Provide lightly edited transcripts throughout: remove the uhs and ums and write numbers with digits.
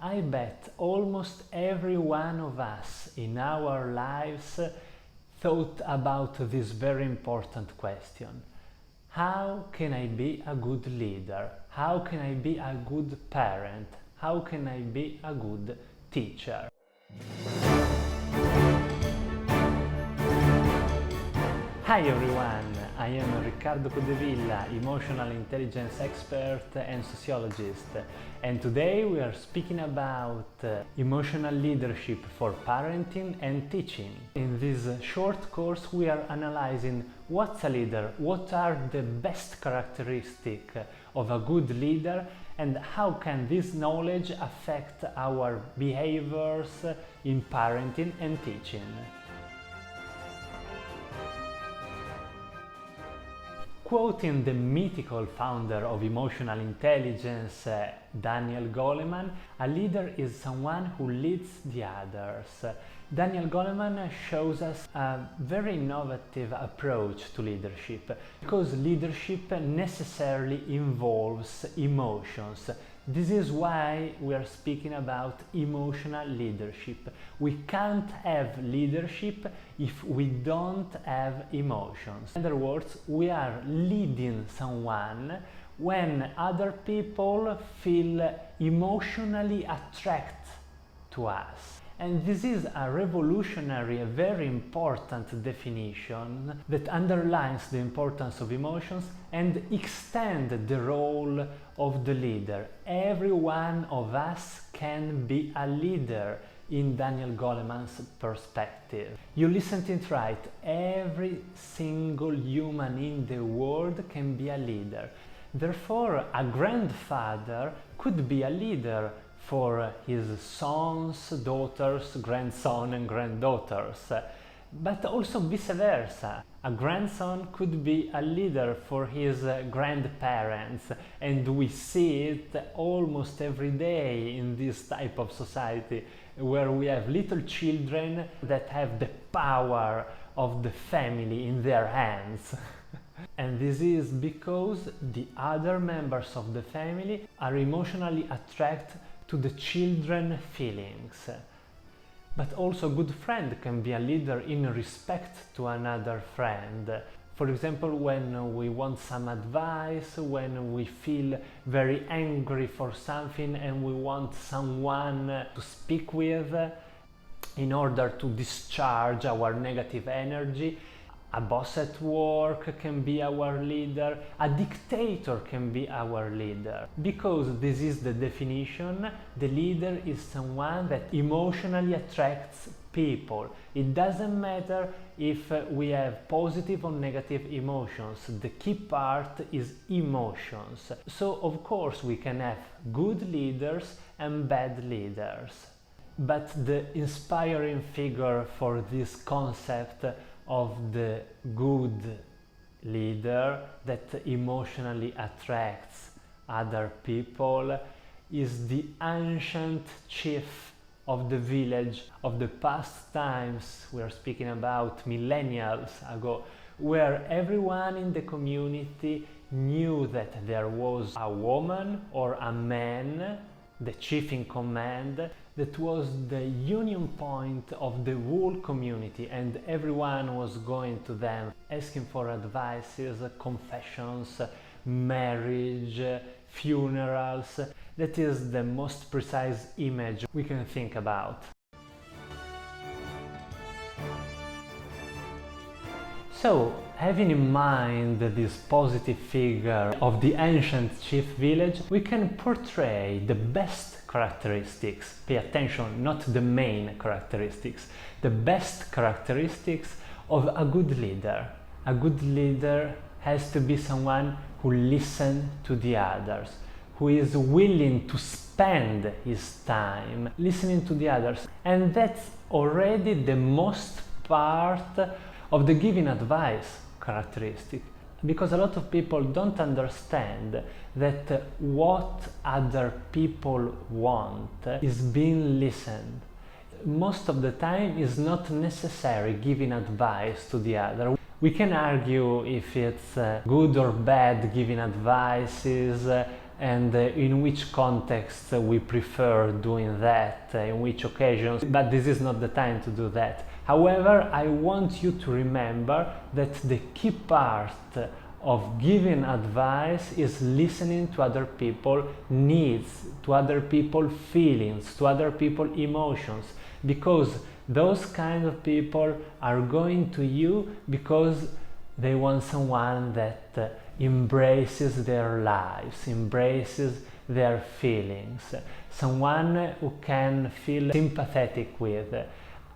I bet almost every one of us in our lives thought about this very important question. How can I be a good leader? How can I be a good parent? How can I be a good teacher? Hi everyone, I am Riccardo Codevilla, emotional intelligence expert and sociologist, and today we are speaking about emotional leadership for parenting and teaching. In this short course we are analyzing what's a leader, what are the best characteristics of a good leader, and how can this knowledge affect our behaviors in parenting and teaching. Quoting the mythical founder of emotional intelligence, Daniel Goleman, a leader is someone who leads the others. Daniel Goleman shows us a very innovative approach to leadership, because leadership necessarily involves emotions. This is why we are speaking about emotional leadership. We can't have leadership if we don't have emotions. In other words, we are leading someone when other people feel emotionally attracted to us. And this is a revolutionary, a very important definition that underlines the importance of emotions and extends the role of the leader. Every one of us can be a leader in Daniel Goleman's perspective. You listened it right, every single human in the world can be a leader. Therefore, a grandfather could be a leader for his sons, daughters, grandson and granddaughters, but also vice versa. A grandson could be a leader for his grandparents, and we see it almost every day in this type of society where we have little children that have the power of the family in their hands. And this is because the other members of the family are emotionally attracted to the children's feelings. But also a good friend can be a leader in respect to another friend. For example, when we want some advice, when we feel very angry for something and we want someone to speak with in order to discharge our negative energy. A boss at work can be our leader, a dictator can be our leader. Because this is the definition, the leader is someone that emotionally attracts people. It doesn't matter if we have positive or negative emotions, the key part is emotions. So of course we can have good leaders and bad leaders. But the inspiring figure for this concept of the good leader that emotionally attracts other people is the ancient chief of the village of the past times. We are speaking about millennials ago, where everyone in the community knew that there was a woman or a man, the chief in command, that was the union point of the whole community, and everyone was going to them asking for advices, confessions, marriage, funerals. That is the most precise image we can think about. So, having in mind this positive figure of the ancient chief village, we can portray the best characteristics. Pay attention, not the main characteristics, the best characteristics of a good leader. A good leader has to be someone who listens to the others, who is willing to spend his time listening to the others. And that's already the most part of the giving advice characteristic, because a lot of people don't understand that what other people want is being listened. Most of the time it's not necessary giving advice to the other. We can argue if it's good or bad giving advices, and in which context we prefer doing that, in which occasions, but this is not the time to do that. However, I want you to remember that the key part of giving advice is listening to other people's needs, to other people's feelings, to other people's emotions, because those kind of people are going to you because they want someone that embraces their lives, embraces their feelings, someone who can feel sympathetic with,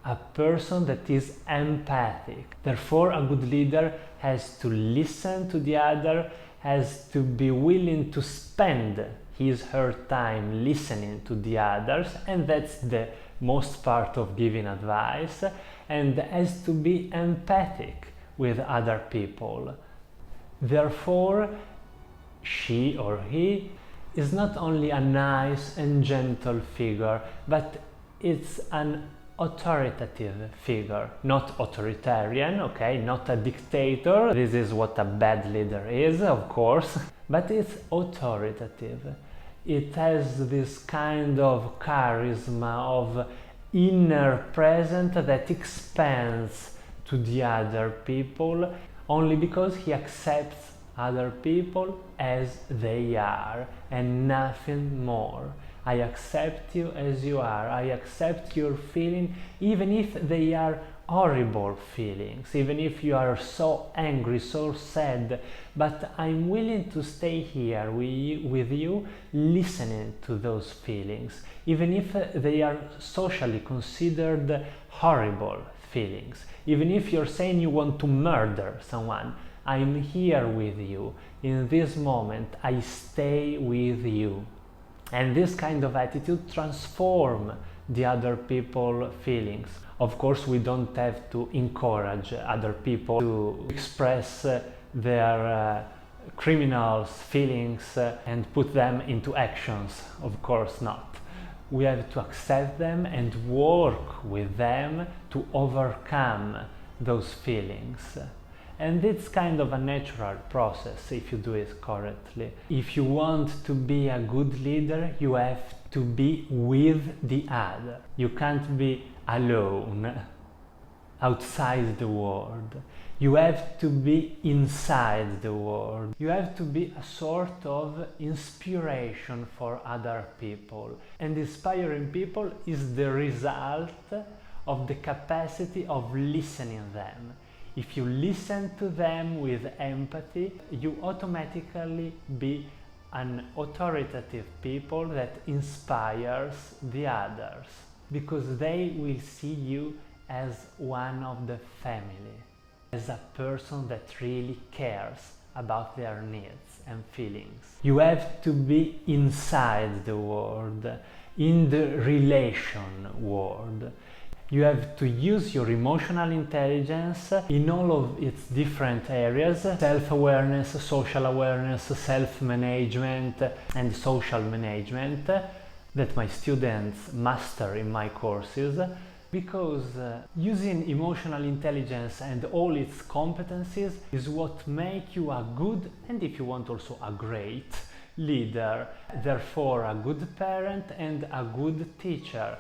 a person that is empathic. Therefore, a good leader has to listen to the other, has to be willing to spend her time listening to the others, and that's the most part of giving advice, and has to be empathic with other people. Therefore, she or he is not only a nice and gentle figure, but it's an authoritative figure, not authoritarian, okay, not a dictator. This is what a bad leader is, of course, but it's authoritative. It has this kind of charisma, of inner presence that expands to the other people only because he accepts other people as they are and nothing more. I accept you as you are. I accept your feeling, even if they are horrible feelings, even if you are so angry, so sad, but I'm willing to stay here with you, listening to those feelings, even if they are socially considered horrible feelings, even if you're saying you want to murder someone. I'm here with you. In this moment, I stay with you. And this kind of attitude transforms the other people's feelings. Of course, we don't have to encourage other people to express their criminals' feelings and put them into actions. Of course not. We have to accept them and work with them to overcome those feelings. And it's kind of a natural process if you do it correctly. If you want to be a good leader, you have to be with the other. You can't be alone, outside the world. You have to be inside the world. You have to be a sort of inspiration for other people. And inspiring people is the result of the capacity of listening them. If you listen to them with empathy, you automatically be an authoritative people that inspires the others, because they will see you as one of the family, as a person that really cares about their needs and feelings. You have to be inside the world, in the relation world. You have to use your emotional intelligence in all of its different areas: self-awareness, social awareness, self-management and social management that my students master in my courses, because using emotional intelligence and all its competencies is what makes you a good, and if you want also a great, leader, therefore a good parent and a good teacher.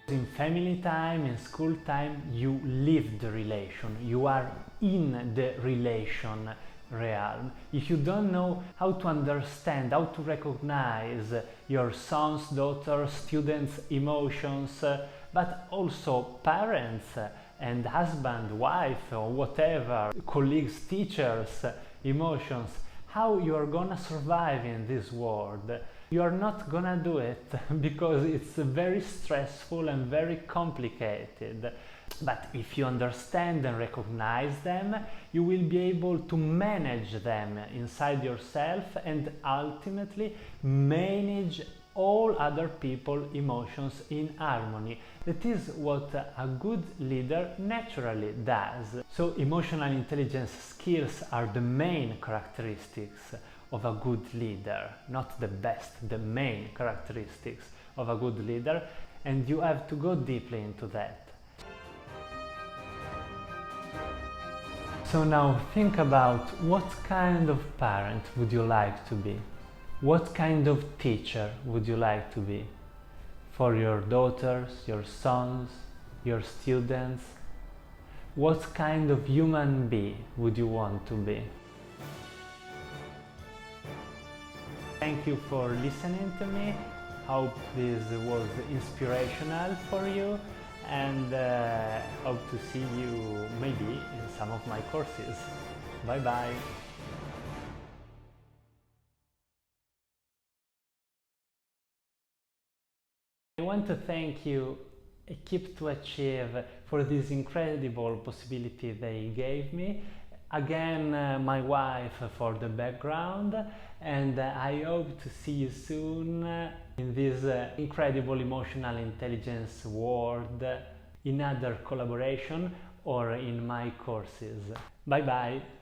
In family time, in school time, you live the relation, you are in the relation realm. If you don't know how to understand, how to recognize your son's, daughter's, students' emotions, but also parents and husband, wife, or whatever, colleagues, teachers' emotions, how you are gonna survive in this world? You are not gonna do it because it's very stressful and very complicated. But if you understand and recognize them, you will be able to manage them inside yourself and ultimately manage all other people's emotions in harmony. That is what a good leader naturally does. So emotional intelligence skills are the main characteristics of a good leader, not the best, the main characteristics of a good leader, and you have to go deeply into that. So now think about what kind of parent would you like to be? What kind of teacher would you like to be? For your daughters, your sons, your students? What kind of human being would you want to be? Thank you for listening to me. Hope this was inspirational for you, and hope to see you maybe in some of my courses. Bye bye. I want to thank you, Keep to Achieve, for this incredible possibility they gave me. Again, my wife for the background, and I hope to see you soon in this incredible emotional intelligence world, in other collaboration or in my courses. Bye bye!